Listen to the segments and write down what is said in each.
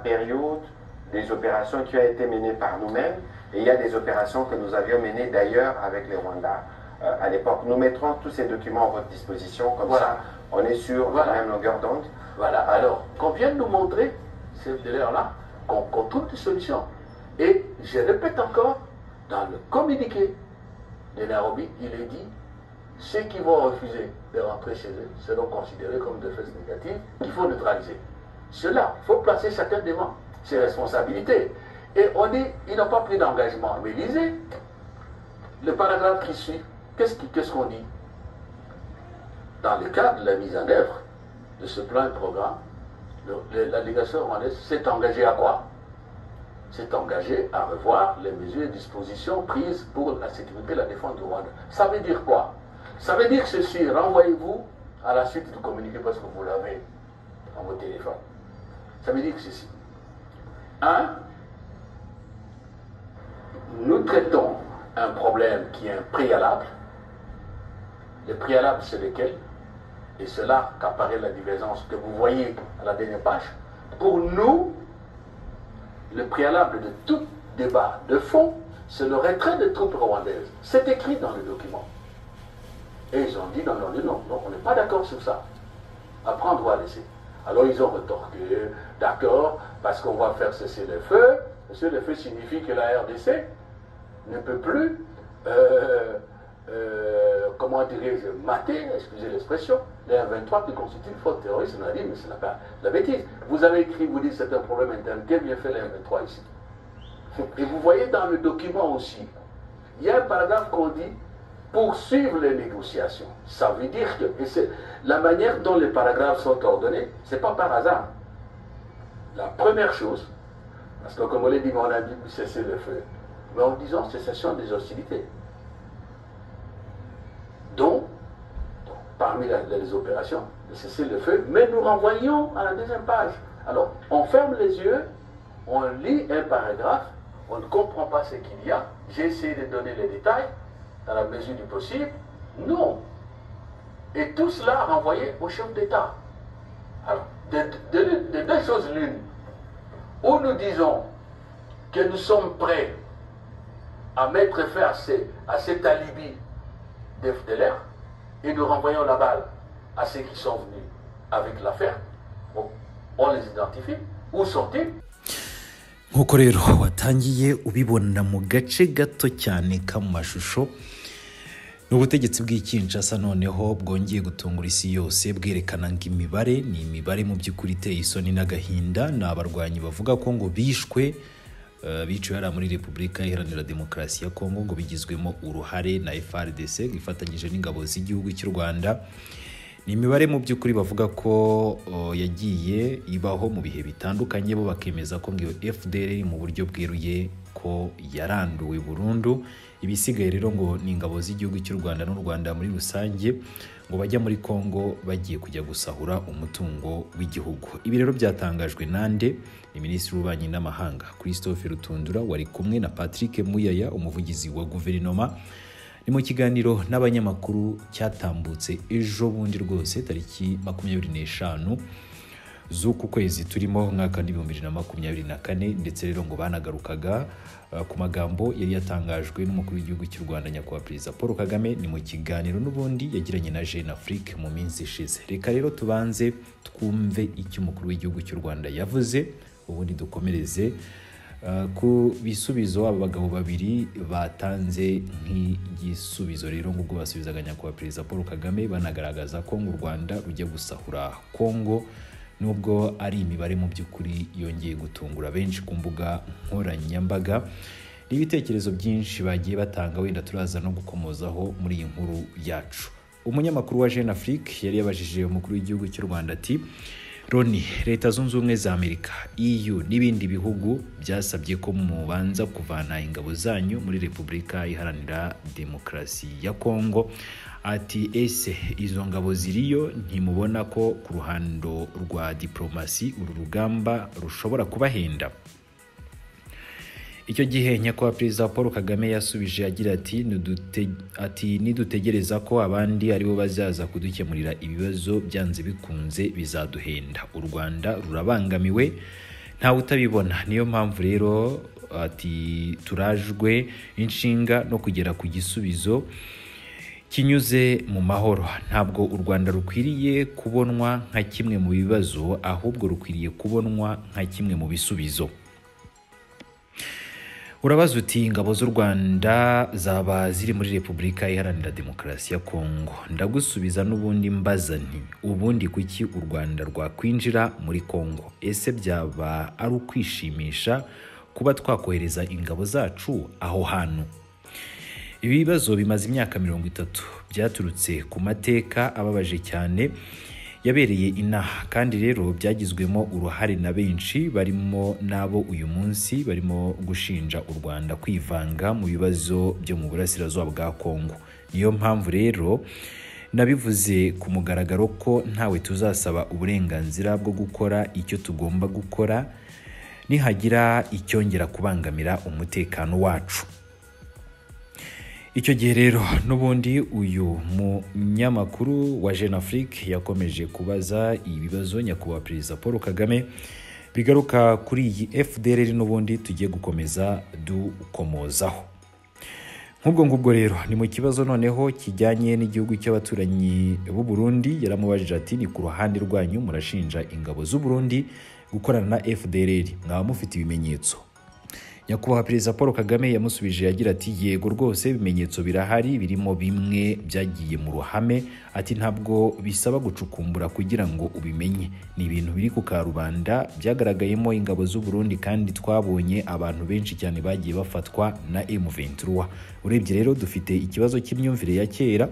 période des opérations qui ont été menées par nous-mêmes, et il y a des opérations que nous avions menées d'ailleurs avec les Rwandais à l'époque. Nous mettrons tous ces documents à votre disposition, comme ça on est sur la même longueur d'onde. Voilà, alors qu'on vienne nous montrer, c'est de l'heure-là, qu'on trouve des solutions. Et je répète encore, dans le communiqué de Nairobi, il est dit, ceux qui vont refuser de rentrer chez eux seront considérés comme des faits négatifs qu'il faut neutraliser. Cela, il faut placer chacun devant ses responsabilités. Et ils n'ont pas pris d'engagement. Mais lisez le paragraphe qui suit. Qu'est-ce qu'on dit? Dans le cadre de la mise en œuvre de ce plan et programme, la délégation rwandaise s'est engagée à quoi? S'est engagée à revoir les mesures et dispositions prises pour la sécurité et la défense du Rwanda. Ça veut dire quoi? Ça veut dire ceci, renvoyez-vous à la suite du communiqué parce que vous l'avez dans vos téléphones. Ça veut dire ceci. 1. Nous traitons un problème qui est un préalable. Le préalable, c'est lequel? Et c'est là qu'apparaît la divergence que vous voyez à la dernière page. Pour nous, le préalable de tout débat de fond, c'est le retrait des troupes rwandaises. C'est écrit dans le document. Et ils ont dit non, on n'est pas d'accord sur ça. Après, on doit laisser. Alors ils ont retorqué, d'accord, parce qu'on va faire cesser le feu. Cesser le feu signifie que la RDC ne peut plus, comment dirais-je, mater, excusez l'expression, les M23 qui constituent une faute terroriste. On a dit, mais c'est la bêtise. Vous avez écrit, vous dites, c'est un problème interne. Quel bien fait les M23 ici? Et vous voyez dans le document aussi, il y a un paragraphe qu'on dit, poursuivre les négociations. Ça veut dire que, et c'est la manière dont les paragraphes sont ordonnés, c'est pas par hasard. La première chose, parce que comme on l'a dit, on a dit cesser le feu, mais en disant cessation des hostilités. Donc parmi les opérations, de cesser le feu, mais nous renvoyons à la deuxième page. Alors, on ferme les yeux, on lit un paragraphe, on ne comprend pas ce qu'il y a, j'ai essayé de donner les détails, dans la mesure du possible, non. Et tout cela renvoyé au chef d'État. Alors, de deux choses l'une, où nous disons que nous sommes prêts à mettre fin à cet alibi de FDLR, et nous renvoyons la balle à ceux qui sont venus avec l'affaire. Bon, on les identifie. Où sont-ils? nk'uko rero watangiye ubibona mu gace gato cyane k'amashusho n'ubutegetsi bw'Kinshasa noneho bwongeye gutungura isi yose bwerekana ngo imibare ni imibare mu by'ukuri iteye isoni n'agahinda n'abarwanyi bavuga ko ngo biciwe ara muri Repubulika Iharanira Demokarasi ya Kongo ngo bigizwemo uruhare na FARDC ifatanyije n'ingabo z'igihugu cy'u Rwanda. Ni imibare mu by'ukuri bavuga ko yagiye ibaho mu bihe bitandukanye, bo bakemeza ko ngo FDL mu buryo bweruye ko yaranduwe burundu. Ibisigaye rero ngo ni ingabo z'igihugu cy'u Rwanda n'u Rwanda muri rusange ngo bajya muri Kongo bagiye kujya gusahura umutungo w'igihugu. Ibi rero byatangajwe nande ni Minisitiri w'Ububanyi n'Amahanga Christophe Rutundura wari kumwe na Patrick Muyaya umuvugizi wa guverinoma. Ni mu kiganiro n'abanyamakuru cyatambutse ejo bundi rwose tariki 25 z'uku kwezi turimo mwaka 2024, ndetse rero ngo banagarukaga ku magambo yari yatangajwe n'umukuru w'igihugu cy'u Rwanda nyakubahwa Perezida Paul Kagame. Ni mu kiganiro n'ubundi yagiranye na Jeune Afrique mu minsi ishize. Reka rero tubanze twumve icyo umukuru w'igihugu cy'u Rwanda yavuze, ubundi dukomereze ku bisubizo aba bagabo babiri batanze nk'igisubizo rero ngo basubizaga nyakubahwa Perezida Paul Kagame, banagaragaza ko u Rwanda rujya gusahura Kongo, nubwo ari imibare mu by'ukuri yongeye gutungura benshi ku mbuga nkoranyambaga. N'ibitekerezo byinshi bagiye batanga, wenda turaza no gukomozaho muri iyi nkuru yacu. Umunyamakuru wa Jeune Afrique yari yabajije umukuru w'igihugu cy'u Rwanda ati Loni, Leta Zunze Ubumwe za Amerika, EU n'ibindi bihugu byasabye ko mubanza kuvana ingabo zanyu muri Repubulika Iharanira Demokarasi ya Kongo. Ati ese izo ngabo ziriyo ntimubona ko ku ruhando rwa diplomasi uru rugamba rushobora kubahenda? Icyo gihe nyakubahwa Perezida Paul Kagame yasubije agira ati nidutegereza ko abandi aribo bazaza kudukemurira ibibazo byanze bikunze bizaduhenda. U Rwanda rurabangamiwe ntawe utabibona. Niyo mpamvu rero ati turajwe inshinga no kugera ku gisubizo kinyuze mu mahoro. Ntabwo u Rwanda rukwiriye kubonwa nka kimwe mu bibazo, ahubwo rukwiriye kubonwa nka kimwe mu bisubizo. Urabaza uti ingabo z'u Rwanda zaba ziri muri Repubulika Iharanira Demokarasi ya Kongo. Ndagusubiza n'ubundi mbaza nti ubundi kuki u Rwanda rwakwinjira muri Kongo? Ese byaba ari ukwishimisha kuba twakohereza ingabo zacu aho hantu? Ibi bibazo bimaze imyaka 30 byaturutse ku mateka ababaje cyane yabereye inaha, kandi rero byagizwemo uruhare na benshi barimo nabo uyu munsi barimo gushinja u Rwanda kwivanga mu bibazo byo mu burasirazuba bwa Kongo. Niyo mpamvu rero nabivuze ku mugaragaro ko ntawe tuzasaba uburenganzira bwo gukora icyo tugomba gukora nihagira icyongera kubangamira umutekano wacu. Icyo gihe rero n'ubundi uyu munyamakuru wa Jeune Afrique yakomeje kubaza ibibazo nyakubahwa Perezida Paul Kagame bigaruka kuri iyi FDLR n'ubundi tugiye gukomeza dukomozaho. Nk'ubwo rero ni mu kibazo noneho kijyanye n'igihugu cy'abaturanyi b'u Burundi. Yaramubajije ati ni ku ruhande rwanyu murashinja ingabo z'u Burundi gukorana na FDLR, mwaba mufite ibimenyetso? Nyakubahwa Perezida Paul Kagame yamusubije yagira ati yego rwose ibimenyetso birahari, birimo bimwe byagiye mu ruhame. Ati ntabwo bisaba gucukumbura kugira ngo ubimenye, ni ibintu biri ku karubanda byagaragayemo ingabo z'u Burundi, kandi twabonye abantu benshi cyane bagiye bafatwa na M23. Urebye rero dufite ikibazo cy'imyumvire ya kera,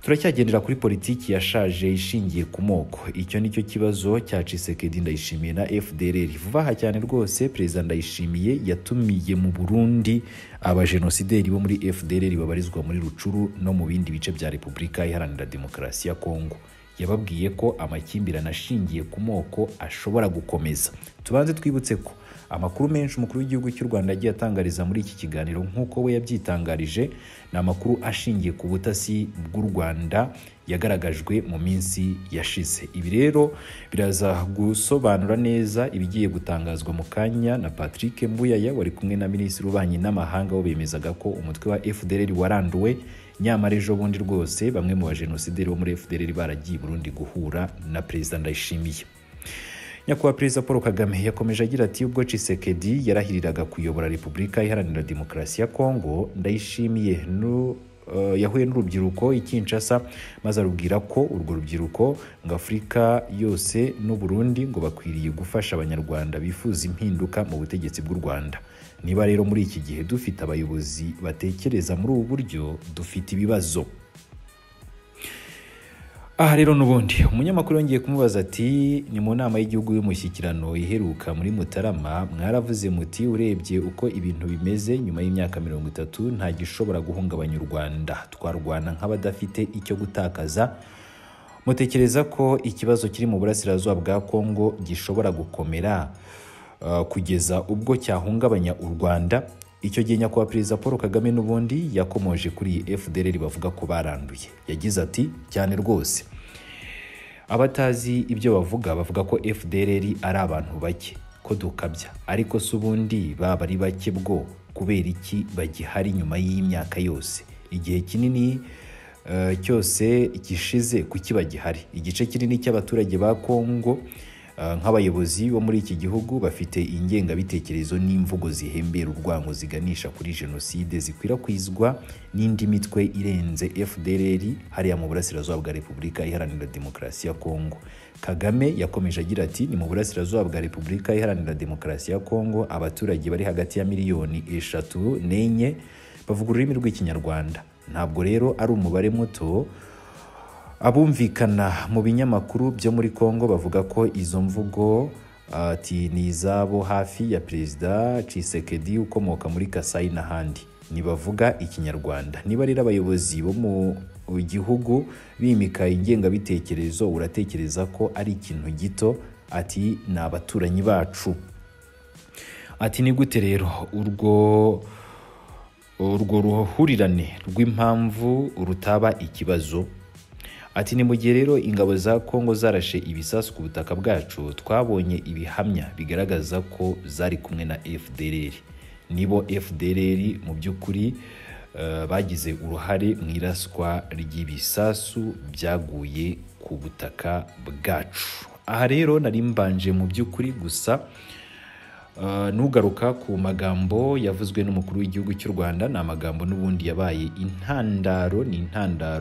turacyagendera kuri politiki yashaje ishingiye ku moko. Icyo nicyo kibazo cya Tshisekedi Ndayishimiye na FDLR. Vuba aha cyane rwose Perezida Ndayishimiye yatumiye mu Burundi abajenosideri bo muri FDLR babarizwa muri Rucuru no mu bindi bice bya Repubulika Iharanira Demokarasi ya Kongo. Yababwiye ko amakimbirane ashingiye ku moko ashobora gukomeza. Tubanze twibutse ko amakuru menshi umukuru w'igihugu cy'u Rwanda agiye atangariza muri iki kiganiro nk'uko we yabyitangarije ni amakuru ashingiye ku butasi bw'u Rwanda yagaragajwe mu minsi yashize. Ibi rero biraza gusobanura neza ibigiye gutangazwa mu kanya na Patrick Mbuyaya wari kumwe na Minisitiri w'Ububanyi n'Amahanga, bo bemezaga ko umutwe wa FDLR waranduwe. Nyamara ejo bundi rwose bamwe mu bajenosideri bo muri FDLR baragiye Burundi guhura na Perezida Ndayishimiye. Nyakubahwa Perezida Paul Kagame yakomeje agira ati ubwo Tshisekedi yarahiriraga kuyobora Repubulika Iharanira Demokarasi ya Kongo, Ndayishimiye yahuye n'urubyiruko i Kinshasa maze arubwira ko urwo rubyiruko ngo Afurika yose n'u Burundi ngo bakwiriye gufasha abanyarwanda bifuza impinduka mu butegetsi bw'u Rwanda. Niba rero muri iki gihe dufite abayobozi batekereza muri ubu buryo, dufite ibibazo. Aha rero n'ubundi umunyamakuru yongeye kumubaza ati ni mu nama y'igihugu y'umushyikirano iheruka muri Mutarama mwaravuze muti urebye uko ibintu bimeze nyuma y'imyaka 30 nta gishobora guhungabanya u Rwanda, twarwana nk'abadafite icyo gutakaza. Mutekereza ko ikibazo kiri mu burasirazuba bwa Kongo gishobora gukomera kugeza ubwo cyahungabanya u Rwanda? Icyo gihe nyakubahwa Perezida Paul Kagame n'ubundi yakomoje kuri FDLR bavuga ko baranduye. Yagize ati cyane rwose abatazi ibyo bavuga ko FDLR ari abantu bake, ko dukabya, ariko se ubundi baba ari bake bwo kubera iki bagihari nyuma y'imyaka yose? Igihe kinini cyose gishize kuki bagihari? Igice kinini cy'abaturage ba Kongo nk'abayobozi bo muri iki gihugu bafite ingengabitekerezo n'imvugo zihembera urwango ziganisha kuri jenoside zikwirakwizwa n'indi mitwe irenze FDLR hariya mu burasirazuba bwa Repubulika Iharanira Demokarasi ya Kongo. Kagame yakomeje agira ati ni mu burasirazuba bwa Repubulika Iharanira Demokarasi ya Kongo abaturage bari hagati ya miliyoni 3 n'enye bavuga ururimi rw'ikinyarwanda. Ntabwo rero ari umubare muto. Abumvikana mu binyamakuru byo muri Kongo bavuga ko izo mvugo ati ni izabo hafi ya Perezida Tshisekedi ukomoka muri Kasai n'ahandi, nibavuga ikinyarwanda. Niba rero abayobozi bo mu gihugu bimika ingengabitekerezo, uratekereza ko ari ikintu gito? Ati ni abaturanyi bacu. Ati ni gute rero urwo ruhurirane rw'impamvu rutaba ikibazo? Ati ni mu gihe rero ingabo za Kongo zarashe ibisasu ku butaka bwacu, twabonye ibihamya bigaragaza ko zari kumwe na FDLR. Nibo FDLR mu by'ukuri bagize uruhare mu iraswa ry'ibisasu byaguye ku butaka bwacu. Aha rero nari mbanje mu by'ukuri gusa nugaruka ku magambo yavuzwe n'umukuru w'igihugu cy'u Rwanda. Ni amagambo n'ubundi yabaye intandaro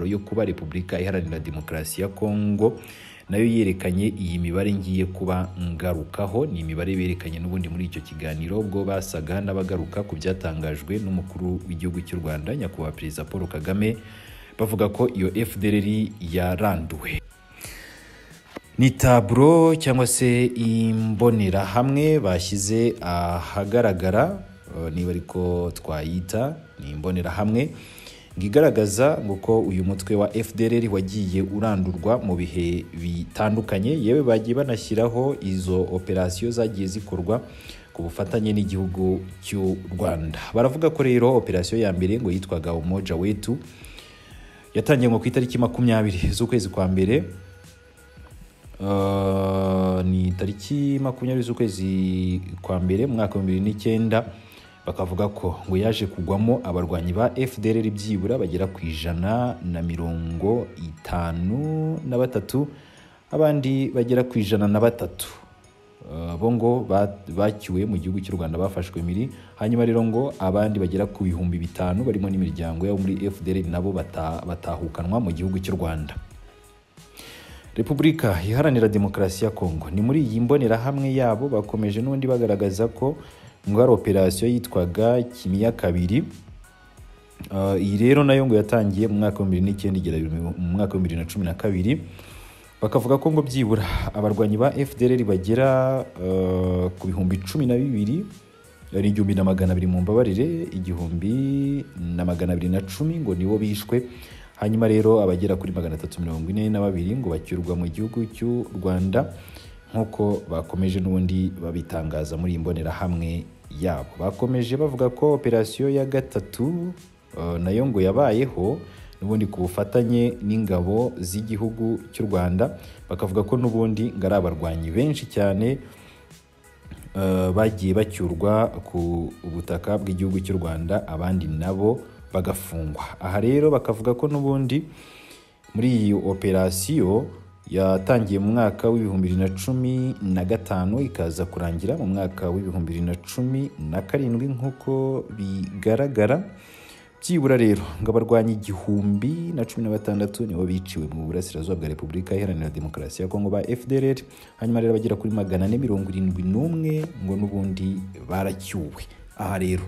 yo kuba Repubulika Iharanira Demokarasi ya Kongo nayo yerekanye iyi mibare ngiye kuba ngarukaho. Ni imibare berekanye n'ubundi muri icyo kiganiro ubwo basaga n'abagaruka ku byatangajwe n'umukuru w'igihugu cy'u Rwanda nyakubahwa Perezida Paul Kagame, bavuga ko iyo FDLR yaranduwe. Ni taburo cyangwa se imbonerahamwe bashyize ahagaragara, niba ariko twayita ni imbonerahamwe igaragaza ko uyu mutwe wa FDLR wagiye urandurwa mu bihe bitandukanye, yewe bagiye banashyiraho izo operasiyo zagiye zikorwa ku bufatanye n'igihugu cy'u Rwanda. Baravuga ko rero operasiyo ya mbere ngo yitwaga Umoja Wetu yatangiye ngo ku itariki 20 z'ukwezi kwa mbere, ni tariki 20 z'ukwezi kwa mbere mu mwaka wa 2009. Bakavuga ko ngo yaje kugwamo abarwanyi ba FDLR byibura bagera ku 153, abandi bagera ku 103 bo ngo bacyuwe mu gihugu cy'u Rwanda, bafashwe miri. Hanyuma rero ngo abandi bagera ku 5,000 barimo n'imiryango yabo muri FDLR nabo batahukanwa mu gihugu cy'u Rwanda. Repubulika Iharanira Demokarasi ya Kongo ni muri iyi mbonerahamwe yabo bakomeje n'undi bagaragaza ko ngo ari operasiyo yitwaga Kimia kabiri. Iyi rero nayo ngo yatangiye mu mwaka wa 2009 igera mu mwaka wa 2012. Bakavuga ko ngo byibura abarwanyi ba FDLR bagera ku 12,000, ari 1,200 mu mbabarire, 1,210 ngo nibo bishwe. Hanyuma rero abagera kuri 342 ngo bacyurwa mu gihugu cy'u Rwanda, nk'uko bakomeje n'ubundi babitangaza muri imbonerahamwe yabo. Bakomeje bavuga ko operasiyo ya gatatu nayo ngo yabayeho n'ubundi ku bufatanye n'ingabo z'igihugu cy'u Rwanda. Bakavuga ko n'ubundi ngo ari abarwanyi benshi cyane bagiye bacyurwa ku butaka bw'igihugu cy'u Rwanda, abandi nabo bagafungwa. Aha rero bakavuga ko n'ubundi muri iyi operasiyo yatangiye mu mwaka wa 2015 ikaza kurangira mu mwaka wa 2017 nk'uko bigaragara. Byibura rero ngo abarwanyi 1,016 nibo biciwe mu burasirazuba bwa Repubulika Iharanira Demokarasi ya Kongo ba FDLR. Hanyuma rero bagera kuri 471 ngo n'ubundi baracyuwe. Aha rero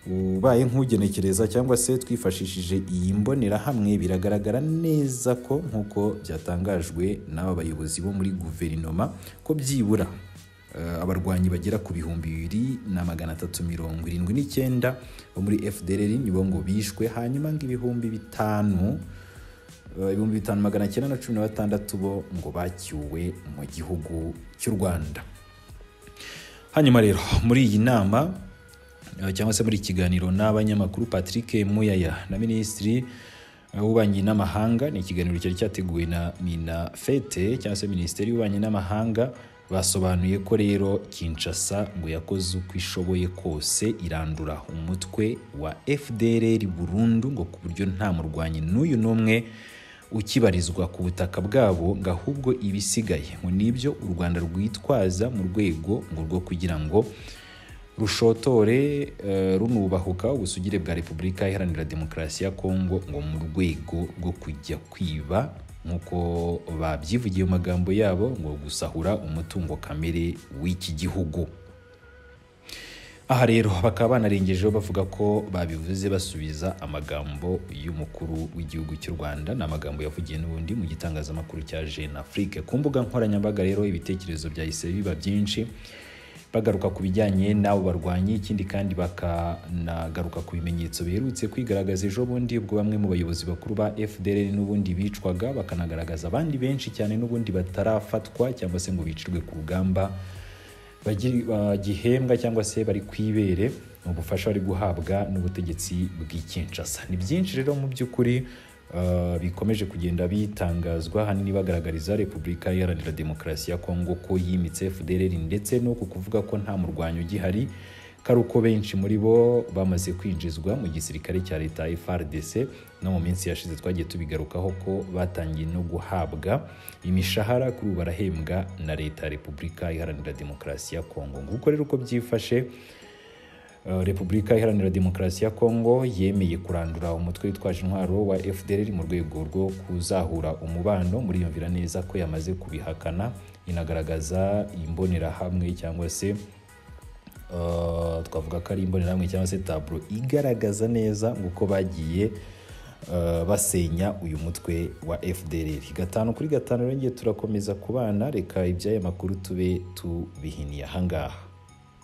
ubaye nk'ugenekereza cyangwa se twifashishije iyi mbonerahamwe, biragaragara neza ko nk'uko byatangajwe n'aba bayobozi bo muri guverinoma ko byibura abarwanyi bagera ku 2,379 bo muri FDLR nibo ngo bishwe. Hanyuma ngo 5,916 bo ngo bacyuwe mu gihugu cy'u Rwanda. Hanyuma rero muri iyi nama cyangwa se muri ikiganiro n'abanyamakuru, Patrick Muyaya na Minisitiri w'Ububanyi n'Amahanga, ni ikiganiro cyari cyateguwe na Minafete cyangwa se Minisiteri y'Ububanyi n'Amahanga, basobanuye ko rero Kinshasa ngo yakoze uko ishoboye kose irandura umutwe wa FDLR burundu, ngo ku buryo nta murwanyi n'uyu n'umwe ukibarizwa ku butaka bwabo, ngo ahubwo ibisigaye ngo nibyo u Rwanda rwitwaza mu rwego ngo rwo kugira ngo rushotore runubahuka ubusugire bwa Repubulika Iharanira Demokarasi ya Kongo, ngo mu rwego rwo kujya kwiba nk'uko babyivugiye mu magambo yabo, ngo gusahura umutungo kamere w'iki gihugu. Aha rero bakaba banarengejeho bavuga ko babivuze basubiza amagambo y'umukuru w'igihugu cy'u Rwanda. Ni amagambo yavugiye n'ubundi mu gitangazamakuru cya Jeune Afrique. Ku mbuga nkoranyambaga rero ibitekerezo byahise biba byinshi, bagaruka ku bijyanye n'abo barwanyi. Ikindi kandi bakanagaruka ku bimenyetso biherutse kwigaragaza ejo bundi ubwo bamwe mu bayobozi bakuru ba FDLR n'ubundi bicwaga, bakanagaragaza abandi benshi cyane n'ubundi batarafatwa cyangwa se ngo bicirwe ku rugamba, bagihembwa cyangwa se bari kwibere mu bufasha bari guhabwa n'ubutegetsi bw'i Kinshasa. Ni byinshi rero mu by'ukuri bikomeje kugenda bitangazwa hanini bagaragariza Repubulika Iharanira Demokarasi ya Kongo ko yimitse FDLR ndetse no kuvuga ko nta murwanyo ugihari karuko benshi muri bo bamaze kwinjizwa mu gisirikare cya leta FARDC. No mu minsi yashize twagiye tubigarukaho ko batangiye no guhabwa imishahara kuri ubu barahembwa na leta ya Repubulika Iharanira Demokarasi ya Kongo. Nguko rero uko byifashe, Repubulika Iharanira Demokarasi ya Kongo yemeye kurandura umutwe witwaje intwaro wa FDLR mu rwego rwo kuzahura umubano. Muri yumvira neza ko yamaze kubihakana, inagaragaza imbonerahamwe cyangwa se twavuga ko ari imbonerahamwe cyangwa se tableau igaragaza neza uko bagiye basenya uyu mutwe wa FDLR. 5 kuri 5 rero ngiye turakomeza kubana, reka iby'aya makuru tube tubihiniye ahangaha.